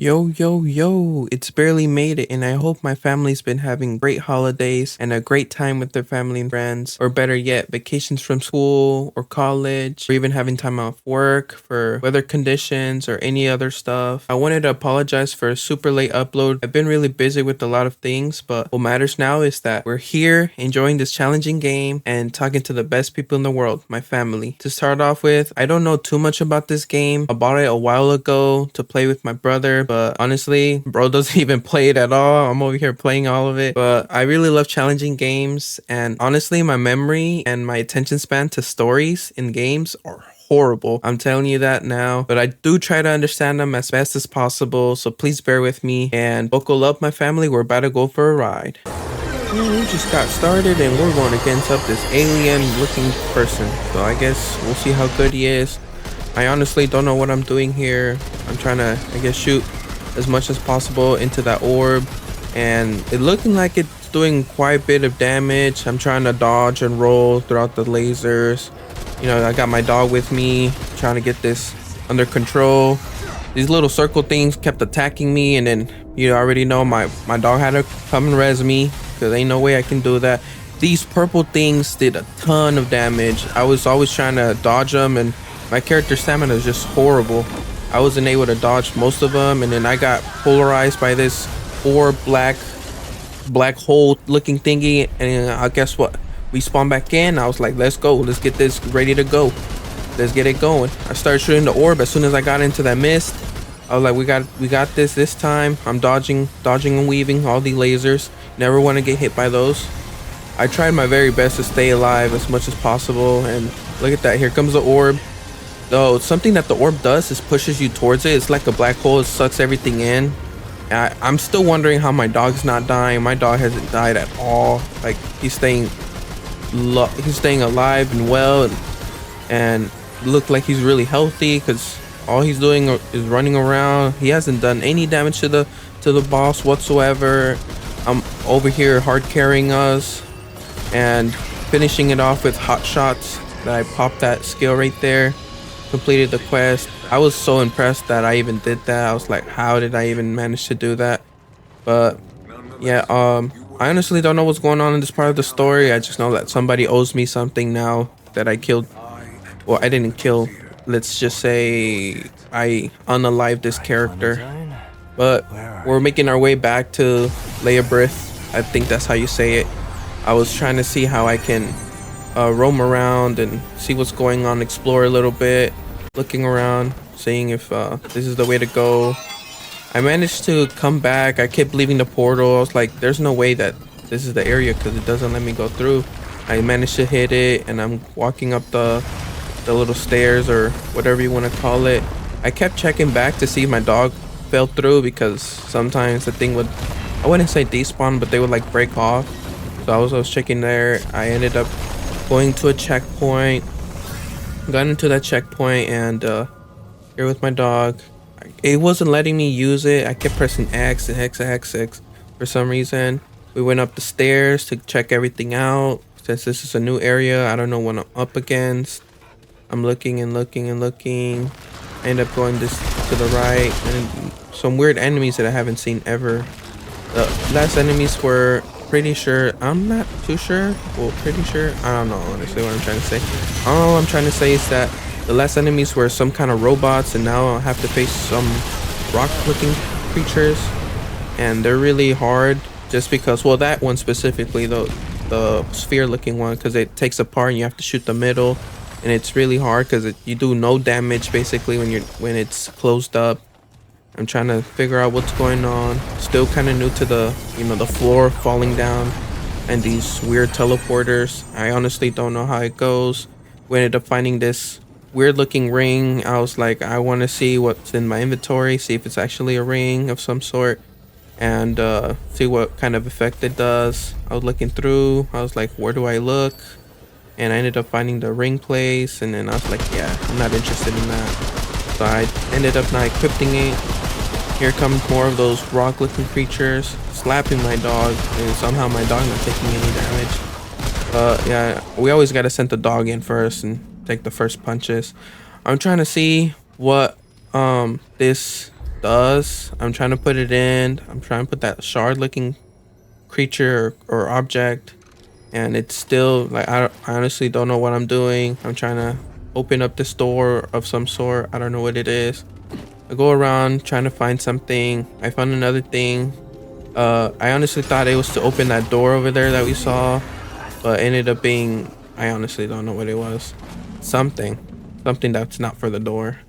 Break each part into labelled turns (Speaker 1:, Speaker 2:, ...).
Speaker 1: Yo, yo, yo, it's barely made it, and I hope my family's been having great holidays and a great time with their family and friends, or better yet, vacations from school or college, or even having time off work for weather conditions or any other stuff. I wanted to apologize for a super late upload. I've been really busy with a lot of things, but what matters now is that we're here enjoying this challenging game and talking to the best people in the world, my family. To start off with, I don't know too much about this game. I bought it a while ago to play with my brother, but honestly, bro doesn't even play it at all. I'm over here playing all of it, but I really love challenging games, and honestly, my memory and my attention span to stories in games are horrible. I'm telling you that now, but I do try to understand them as best as possible, so please bear with me and buckle up, my family. We're about to go for a ride. We just got started and we're going against up this alien looking person, so I guess we'll see how good he is. I honestly don't know what I'm doing here. I'm trying to, I guess, shoot as much as possible into that orb, and it looking like it's doing quite a bit of damage. I'm trying to dodge and roll throughout the lasers. You know, I got my dog with me, trying to get this under control. These little circle things kept attacking me, and then you already know my dog had to come and res me, because ain't no way I can do that. These purple things did a ton of damage. I was always trying to dodge them, and my character stamina is just horrible. I wasn't able to dodge most of them, and then I got polarized by this orb black hole looking thingy, and I guess what? We spawned back in. I was like, let's go. Let's get this ready to go. Let's get it going. I started shooting the orb as soon as I got into that mist. I was like, we got this time. I'm dodging and weaving all the lasers. Never want to get hit by those. I tried my very best to stay alive as much as possible, and look at that. Here comes the orb. Though something that the orb does is pushes you towards it. It's like a black hole. It sucks everything in. I'm still wondering how my dog's not dying. My dog hasn't died at all. Like, he's staying alive and well, and look like he's really healthy, because all he's doing is running around. He hasn't done any damage to the boss whatsoever. I'm over here hard carrying us and finishing it off with hot shots. That I popped that skill right there. Completed the quest. I was so impressed that I even did that. I was like, how did I even manage to do that? But yeah, I honestly don't know what's going on in this part of the story. I just know that somebody owes me something now that I killed. Well, I didn't kill. Let's just say I unalived this character. But we're making our way back to Leabrith. I think that's how you say it. I was trying to see how I can roam around and see what's going on, explore a little bit, looking around, seeing if this is the way to go. I managed to come back. I kept leaving the portal. I was like, there's no way that this is the area, because it doesn't let me go through. I managed to hit it, and I'm walking up the little stairs, or whatever you want to call it. I kept checking back to see if my dog fell through, because sometimes the thing would, I wouldn't say despawn, but they would like break off. So I was checking there. I ended up going to a checkpoint, got into that checkpoint, and here with my dog. It wasn't letting me use it. I kept pressing X and X for some reason. We went up the stairs to check everything out. Since this is a new area, I don't know what I'm up against. I'm looking and looking and looking. I end up going this to the right, and some weird enemies that I haven't seen ever. The last enemies were, pretty sure, I'm not too sure, well, pretty sure, I don't know honestly what I'm trying to say. All I'm trying to say is that the last enemies were some kind of robots, and now I have to face some rock looking creatures, and they're really hard, just because, well, that one specifically, the sphere looking one, because it takes apart and you have to shoot the middle, and it's really hard because you do no damage basically when it's closed up. I'm trying to figure out what's going on. Still kind of new to the floor falling down and these weird teleporters. I honestly don't know how it goes. We ended up finding this weird looking ring. I was like, I want to see what's in my inventory, see if it's actually a ring of some sort, and see what kind of effect it does. I was looking through. I was like, where do I look? And I ended up finding the ring place, and then I was like, yeah, I'm not interested in that. So I ended up not equipping it. Here comes more of those rock looking creatures slapping my dog, and somehow my dog not taking any damage. Yeah, we always gotta send the dog in first and take the first punches. I'm trying to see what this does. I'm trying to put it in. I'm trying to put that shard looking creature or object, and it's still like I honestly don't know what I'm doing. I'm trying to open up this door of some sort. I don't know what it is. I go around trying to find something. I found another thing. I honestly thought it was to open that door over there that we saw, but ended up being, I honestly don't know what it was. Something that's not for the door.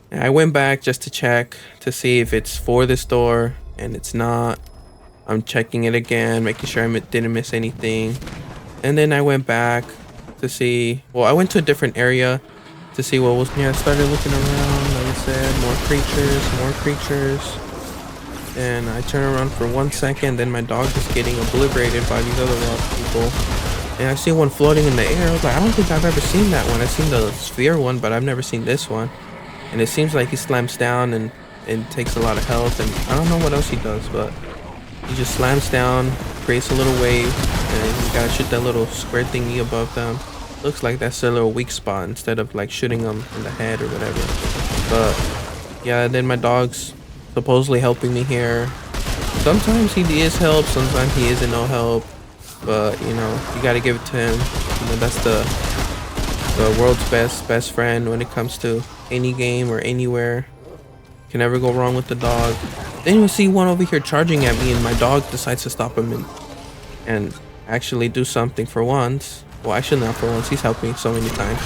Speaker 1: And I went back just to check to see if it's for this door, and it's not. I'm checking it again, making sure I didn't miss anything. And then I went back to see, well, I went to a different area to see what was, yeah, I started looking around, like I said, more creatures. And I turn around for 1 second, then my dog is getting obliterated by these other rock people. And I see one floating in the air. I was like, I don't think I've ever seen that one. I've seen the sphere one, but I've never seen this one. And it seems like he slams down and takes a lot of health. And I don't know what else he does, but he just slams down, creates a little wave, and you gotta shoot that little square thingy above them. Looks like that's their little weak spot instead of like shooting them in the head or whatever. But yeah, then my dog's supposedly helping me here. Sometimes he is help, sometimes he isn't no help, but you know, you gotta give it to him. You know, that's the world's best friend when it comes to any game or anywhere. Can never go wrong with the dog. Then you see one over here charging at me, and my dog decides to stop him and actually do something for once. Well, actually not for once, he's helped me so many times.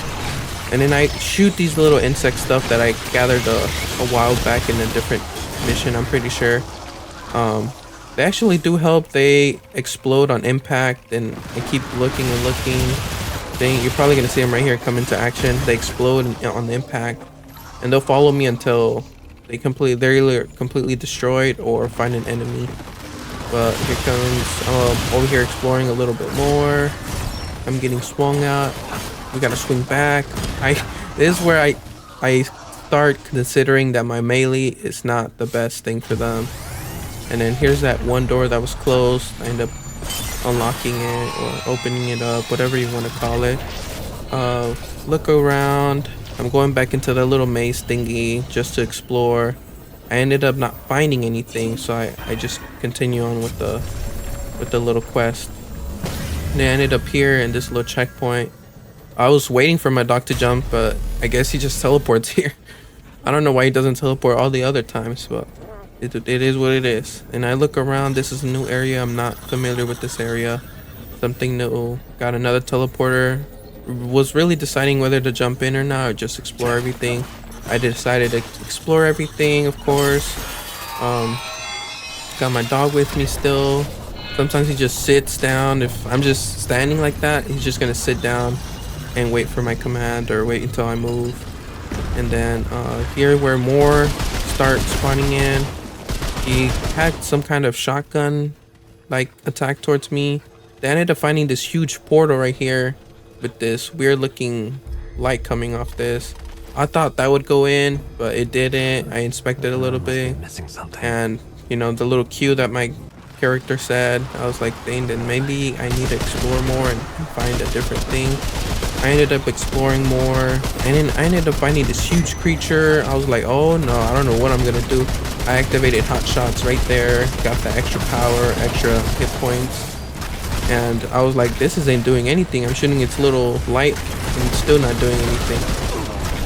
Speaker 1: And then I shoot these little insect stuff that I gathered a while back in a different mission, I'm pretty sure. They actually do help. They explode on impact, and I keep looking and looking. Then you're probably gonna see them right here come into action. They explode on the impact, and they'll follow me until they're either completely destroyed or find an enemy. But here comes over here exploring a little bit more. I'm getting swung out. We gotta swing back. This is where I start considering that my melee is not the best thing for them. And then here's that one door that was closed. I end up unlocking it or opening it up, whatever you want to call it. Look around. I'm going back into the little maze thingy just to explore. I ended up not finding anything, so I just continue on with the little quest. And I ended up here in this little checkpoint. I was waiting for my dog to jump, but I guess he just teleports here. I don't know why he doesn't teleport all the other times, but it is what it is. And I look around. This is a new area. I'm not familiar with this area. Something new. Got another teleporter. Was really deciding whether to jump in or not, or just explore everything. I decided to explore everything, of course. Got my dog with me still. Sometimes he just sits down. If I'm just standing like that, he's just gonna sit down and wait for my command or wait until I move. And then here where more start spawning in, he had some kind of shotgun like attack towards me. They ended up finding this huge portal right here with this weird looking light coming off this. I thought that would go in, but it didn't. I inspected a little bit, and you know, the little cue that my character said, I was like, dang, then maybe I need to explore more and find a different thing. I ended up exploring more, and then I ended up finding this huge creature. I was like, oh no, I don't know what I'm gonna do. I activated hot shots right there, got the extra power, extra hit points, and I was like, this isn't doing anything. I'm shooting its little light and it's still not doing anything.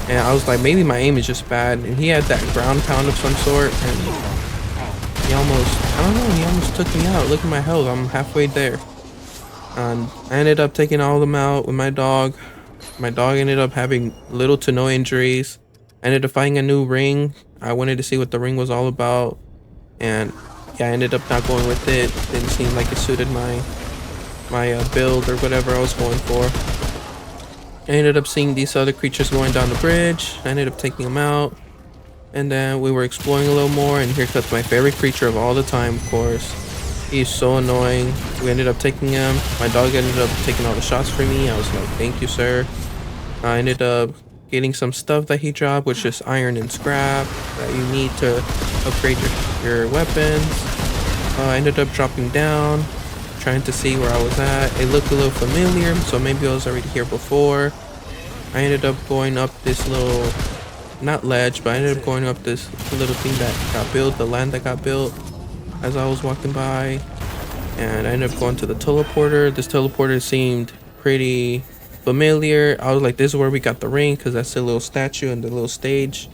Speaker 1: And I was like, maybe my aim is just bad. And he had that ground pound of some sort, and he almost, I don't know, he almost took me out. Look at my health, I'm halfway there. And I ended up taking all of them out with my dog. My dog ended up having little to no injuries. I ended up finding a new ring. I wanted to see what the ring was all about, and yeah, I ended up not going with it. Didn't seem like it suited my build or whatever I was going for. I ended up seeing these other creatures going down the bridge. I ended up taking them out, and then we were exploring a little more, and here comes my favorite creature of all the time, of course. He's so annoying. We ended up taking him. My dog ended up taking all the shots for me. I was like, thank you, sir. I ended up getting some stuff that he dropped, which is iron and scrap that you need to upgrade your weapons. I ended up dropping down, trying to see where I was at. It looked a little familiar, so maybe I was already here before. I ended up going up this little not ledge, but I ended up going up this little thing that got built, the land that got built as I was walking by. And I ended up going to the teleporter. This teleporter seemed pretty familiar. I was like, this is where we got the ring, because that's the little statue and the little stage.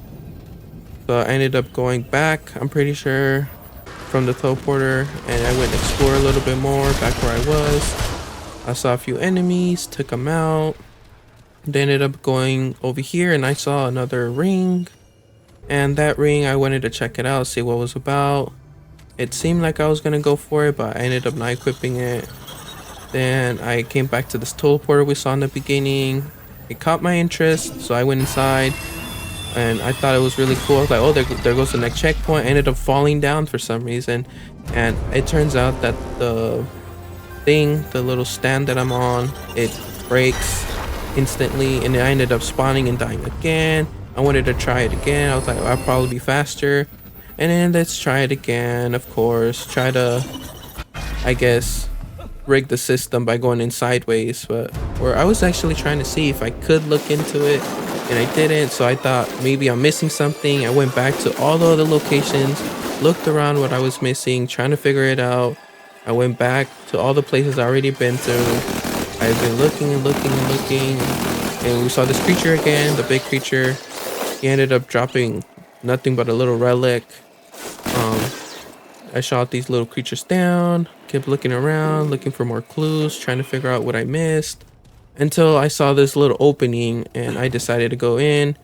Speaker 1: So I ended up going back, I'm pretty sure, from the teleporter, and I went explore a little bit more back where I was. I saw a few enemies, took them out. They ended up going over here, and I saw another ring. And that ring, I wanted to check it out, see what it was about. It seemed like I was gonna go for it, but I ended up not equipping it. Then I came back to this teleporter we saw in the beginning. It caught my interest, so I went inside, and I thought it was really cool. I was like, oh, there goes the next checkpoint. I ended up falling down for some reason, and it turns out that the thing, the little stand that I'm on, it breaks instantly, and I ended up spawning and dying again. I wanted to try it again. I was like, I'll probably be faster. And then let's try it again, of course. Try to, I guess, rig the system by going in sideways. But where I was actually trying to see if I could look into it, and I didn't. So I thought maybe I'm missing something. I went back to all the other locations, looked around what I was missing, trying to figure it out. I went back to all the places I already been through. I've been looking and looking and looking, and we saw this creature again, the big creature. He ended up dropping nothing but a little relic. I shot these little creatures down, kept looking around, looking for more clues, trying to figure out what I missed, until I saw this little opening, and I decided to go in.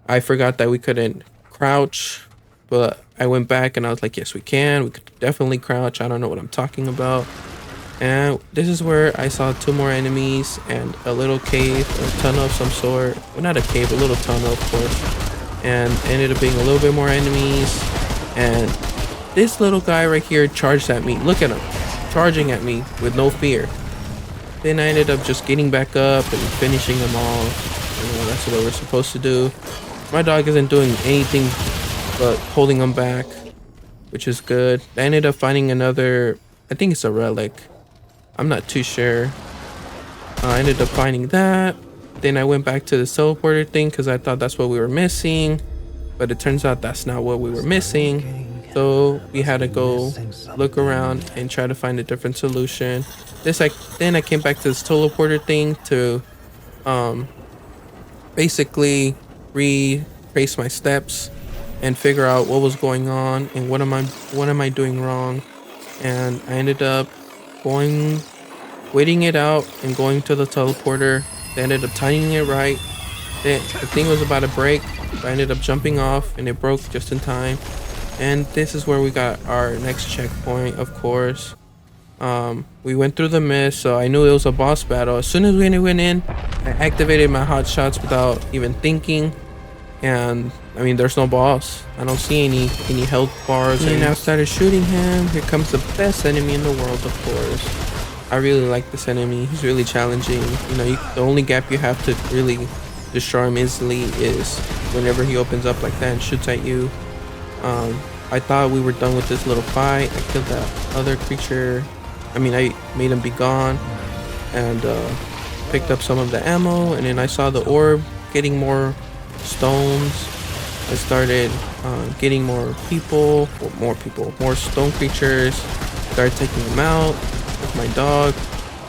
Speaker 1: I forgot that we couldn't crouch, but I went back and I was like, yes, we can. We could definitely crouch. I don't know what I'm talking about. And this is where I saw 2 more enemies and a little cave, a tunnel of some sort. Well, not a cave, a little tunnel, of course. And ended up being a little bit more enemies. And this little guy right here charged at me. Look at him, charging at me with no fear. Then I ended up just getting back up and finishing them all. You know, that's what we're supposed to do. My dog isn't doing anything but holding them back, which is good. I ended up finding another, I think it's a relic. I'm not too sure. I ended up finding that. Then I went back to the teleporter thing because I thought that's what we were missing. But it turns out that's not what we were missing. So we had to go look around and try to find a different solution. Then I came back to this teleporter thing to basically retrace my steps and figure out what was going on and what am I doing wrong. And I ended up waiting it out and going to the teleporter. They ended up timing it right. The thing was about to break, but I ended up jumping off and it broke just in time. And this is where we got our next checkpoint, of course. We went through the mist, so I knew it was a boss battle. As soon as we went in, I activated my hot shots without even thinking. And I mean, there's no boss. I don't see any health bars. And I started shooting him. Here comes the best enemy in the world, of course. I really like this enemy. He's really challenging. You know, the only gap you have to really destroy him easily is whenever he opens up like that and shoots at you. I thought we were done with this little fight. I killed that other creature. I mean, I made him be gone and picked up some of the ammo, and then I saw the orb getting more stones. I started getting more stone creatures. Started taking them out with my dog.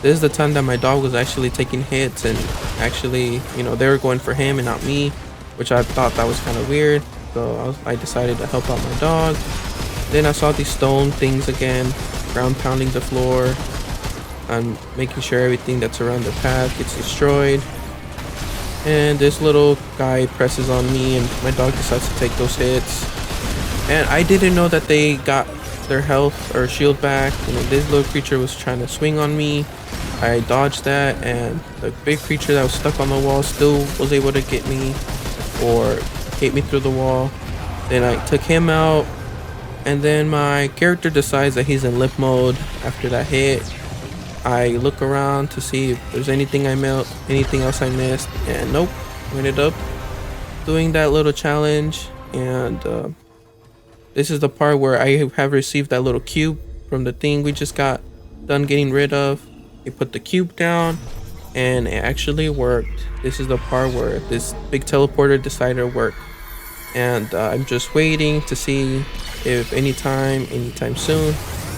Speaker 1: This is the time that my dog was actually taking hits and actually, you know, they were going for him and not me, which I thought that was kind of weird. So I decided to help out my dog. Then I saw these stone things again, ground pounding the floor. I'm making sure everything that's around the path gets destroyed. And this little guy presses on me and my dog decides to take those hits. And I didn't know that they got their health or shield back. You know, this little creature was trying to swing on me. I dodged that, and the big creature that was stuck on the wall still was able to get me or hit me through the wall. Then I took him out, and then my character decides that he's in limp mode after that hit. I look around to see if there's anything else I missed, and nope. We ended up doing that little challenge, and this is the part where I have received that little cube from the thing we just got done getting rid of. We put the cube down, and it actually worked. This is the part where this big teleporter decided to work. and I'm just waiting to see if anytime soon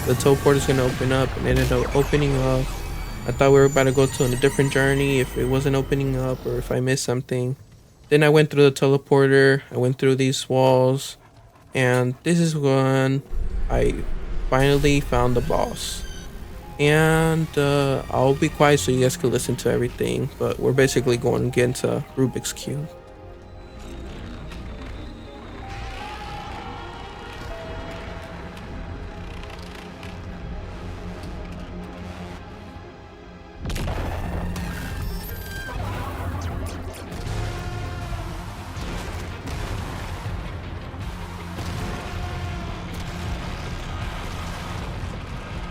Speaker 1: the teleport is gonna open up, and it ended up opening up. I thought we were about to go to a different journey if it wasn't opening up or if I missed something. Then I went through the teleporter, I went through these walls, and this is when I finally found the boss. And I'll be quiet so you guys can listen to everything, but we're basically going to get into Rubik's Cube.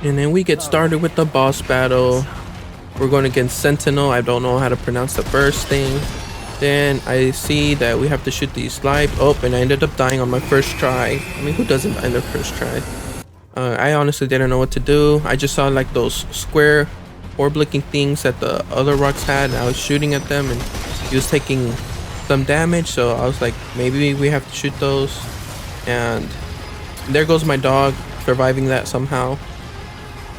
Speaker 1: And then we get started with the boss battle. We're going against Sentinel. I don't know how to pronounce the first thing. Then I see that we have to shoot these live. Oh, and I ended up dying on my first try. I mean, who doesn't die on their first try? I honestly didn't know what to do. I just saw like those square orb looking things that the other rocks had, and I was shooting at them and he was taking some damage. So I was like, maybe we have to shoot those. And there goes my dog surviving that somehow.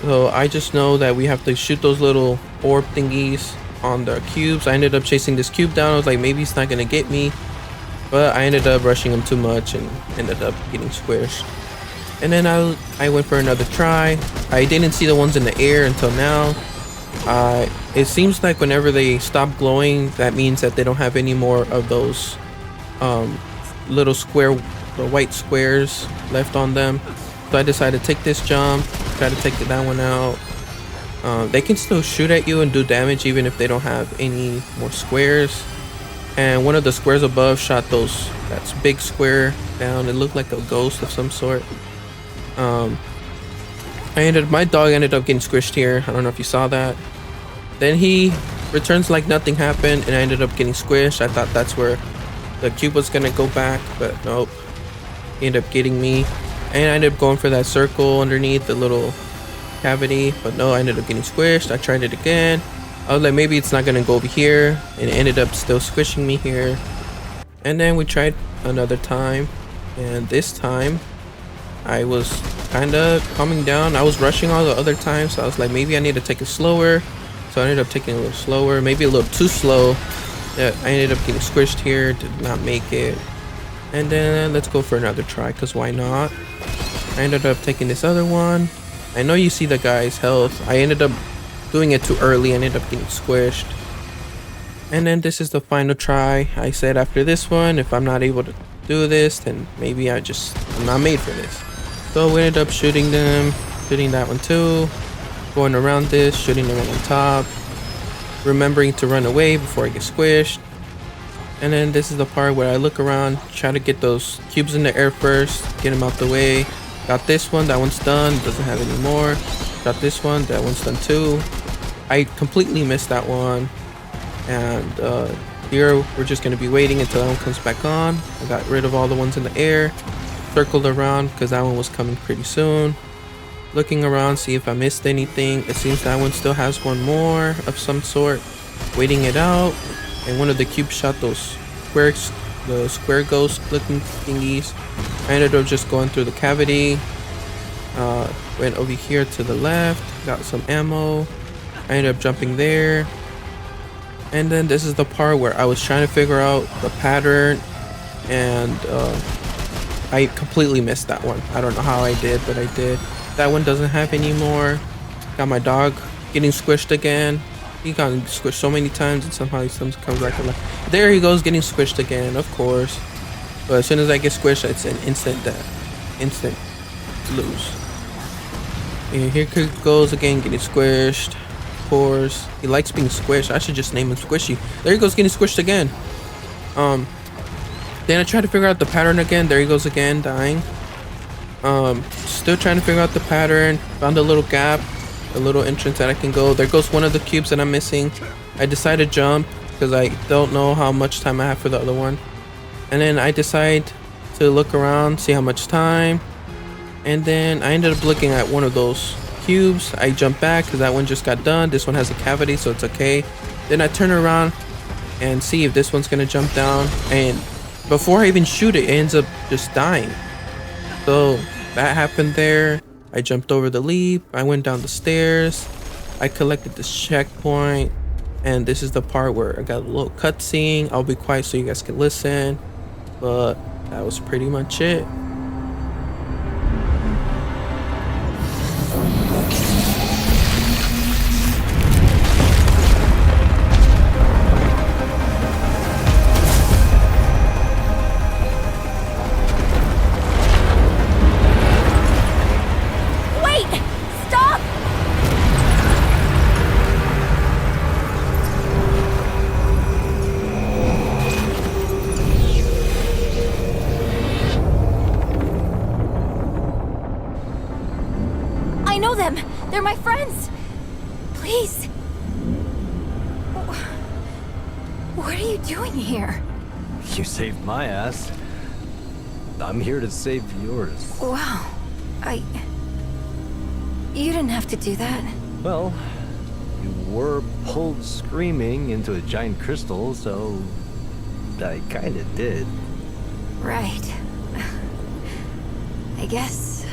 Speaker 1: So I just know that we have to shoot those little orb thingies on the cubes. I ended up chasing this cube down. I was like, maybe he's not gonna get me, but I ended up rushing him too much and ended up getting squished. And then I went for another try. I didn't see the ones in the air until now. It seems like whenever they stop glowing, that means that they don't have any more of those little the white squares left on them. So I decided to take this jump, try to take that one out. They can still shoot at you and do damage even if they don't have any more squares. And one of the squares above shot that's big square down. It looked like a ghost of some sort. My dog ended up getting squished here. I don't know if you saw that. Then he returns like nothing happened, and I ended up getting squished. I thought that's where the cube was gonna go back, but nope. He ended up getting me. And I ended up going for that circle underneath the little cavity, but no, I ended up getting squished. I tried it again. I was like, maybe it's not gonna go over here, and it ended up still squishing me here. And then we tried another time, and this time I was kind of calming down. I was rushing all the other times, so I was like, maybe I need to take it slower. So I ended up taking it a little slower, maybe a little too slow. Yeah, I ended up getting squished here, did not make it. And then let's go for another try, because why not? I ended up taking this other one. I know you see the guy's health. I ended up doing it too early. I ended up getting squished. And then this is the final try. I said after this one, if I'm not able to do this, then maybe I'm not made for this. So we ended up shooting them, shooting that one too, going around this, shooting the one on top, remembering to run away before I get squished. And then this is the part where I look around, try to get those cubes in the air first, get them out the way. Got this one, that one's done, doesn't have any more. Got this one, that one's done too. I completely missed that one. And here we're just gonna be waiting until that one comes back on. I got rid of all the ones in the air, circled around because that one was coming pretty soon. Looking around, see if I missed anything. It seems that one still has one more of some sort. Waiting it out. And one of the cubes shot those the square ghost looking thingies. I ended up just going through the cavity. Went over here to the left, got some ammo. I ended up jumping there. And then this is the part where I was trying to figure out the pattern, and I completely missed that one. I don't know how I did, but I did. That one doesn't have any more. Got my dog getting squished again. He got squished so many times and somehow he comes back to life. There he goes, getting squished again, of course. But as soon as I get squished, it's an instant death. Instant lose. And here he goes again, getting squished. Of course. He likes being squished. I should just name him Squishy. There he goes, getting squished again. Then I try to figure out the pattern again. There he goes again, dying. Still trying to figure out the pattern. Found a little gap, a little entrance that I can go. There goes one of the cubes that I'm missing. I decided to jump because I don't know how much time I have for the other one. And then I decide to look around, see how much time. And then I ended up looking at one of those cubes. I jump back because that one just got done. This one has a cavity, so it's okay. Then I turn around and see if this one's gonna jump down. And before I even shoot it, it ends up just dying. So that happened there. I jumped over the leap. I went down the stairs. I collected this checkpoint. And this is the part where I got a little cutscene. I'll be quiet so you guys can listen. But that was pretty much it.
Speaker 2: I know them! They're my friends! Please! What are you doing here?
Speaker 3: You saved my ass. I'm here to save yours.
Speaker 2: Wow. You didn't have to do that.
Speaker 3: Well, you were pulled screaming into a giant crystal, so I kinda did.
Speaker 2: Right. I guess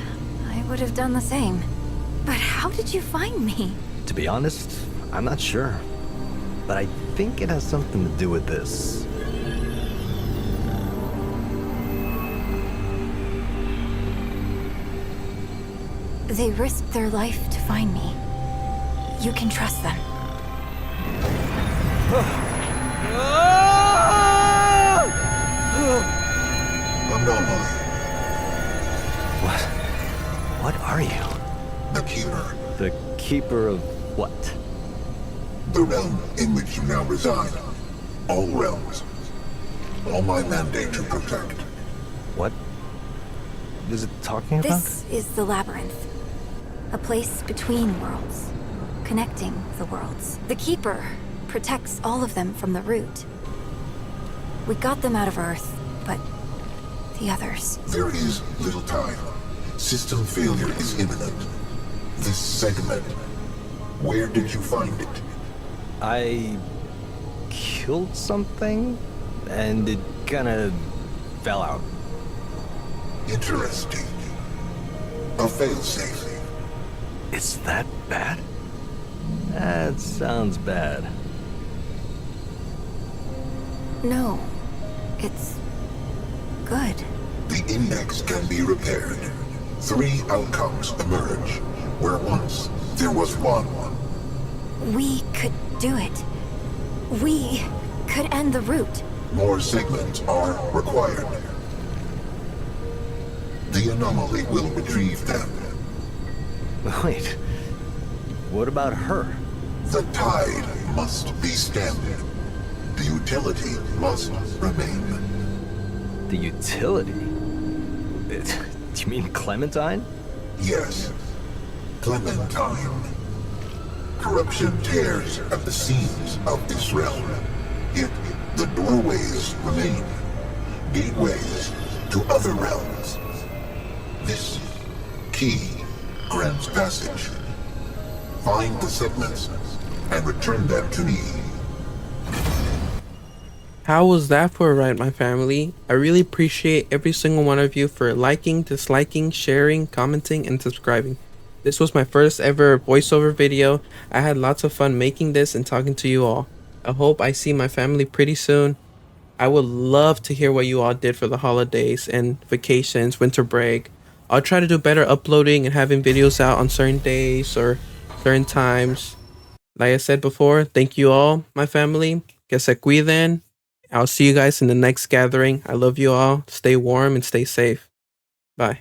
Speaker 2: I would have done the same. But how did you find me?
Speaker 3: To be honest, I'm not sure. But I think it has something to do with this.
Speaker 2: They risked their life to find me. You can trust them.
Speaker 4: Anomaly.
Speaker 3: What are you?
Speaker 4: The Keeper.
Speaker 3: The keeper of what?
Speaker 4: The realm in which you now reside. All realms. All my mandate to protect.
Speaker 3: What is it talking about?
Speaker 2: This is the Labyrinth. A place between worlds. Connecting the worlds. The Keeper protects all of them from the root. We got them out of Earth, but the others...
Speaker 4: There is little time. System failure is imminent. This segment. Where did you find it?
Speaker 3: I killed something, and it kinda fell out.
Speaker 4: Interesting. A failsafe.
Speaker 3: It's that bad? That sounds bad.
Speaker 2: No. It's... good.
Speaker 4: The index can be repaired. 3 outcomes emerge, where once there was one.
Speaker 2: We could do it. We could end the root.
Speaker 4: More segments are required. The anomaly will retrieve them.
Speaker 3: Wait, what about her?
Speaker 4: The tide must be stemmed. The utility must remain.
Speaker 3: The utility? Do you mean Clementine?
Speaker 4: Yes. Clementine. Corruption tears at the seams of this realm. Yet the doorways remain. Gateways to other realms. This key grants passage. Find the segments and return them to me.
Speaker 1: How was that for a ride, my family? I really appreciate every single one of you for liking, disliking, sharing, commenting, and subscribing. This was my first ever voiceover video. I had lots of fun making this and talking to you all. I hope I see my family pretty soon. I would love to hear what you all did for the holidays and vacations, winter break. I'll try to do better uploading and having videos out on certain days or certain times. Like I said before, thank you all, my family. Que se cuiden. I'll see you guys in the next gathering. I love you all. Stay warm and stay safe. Bye.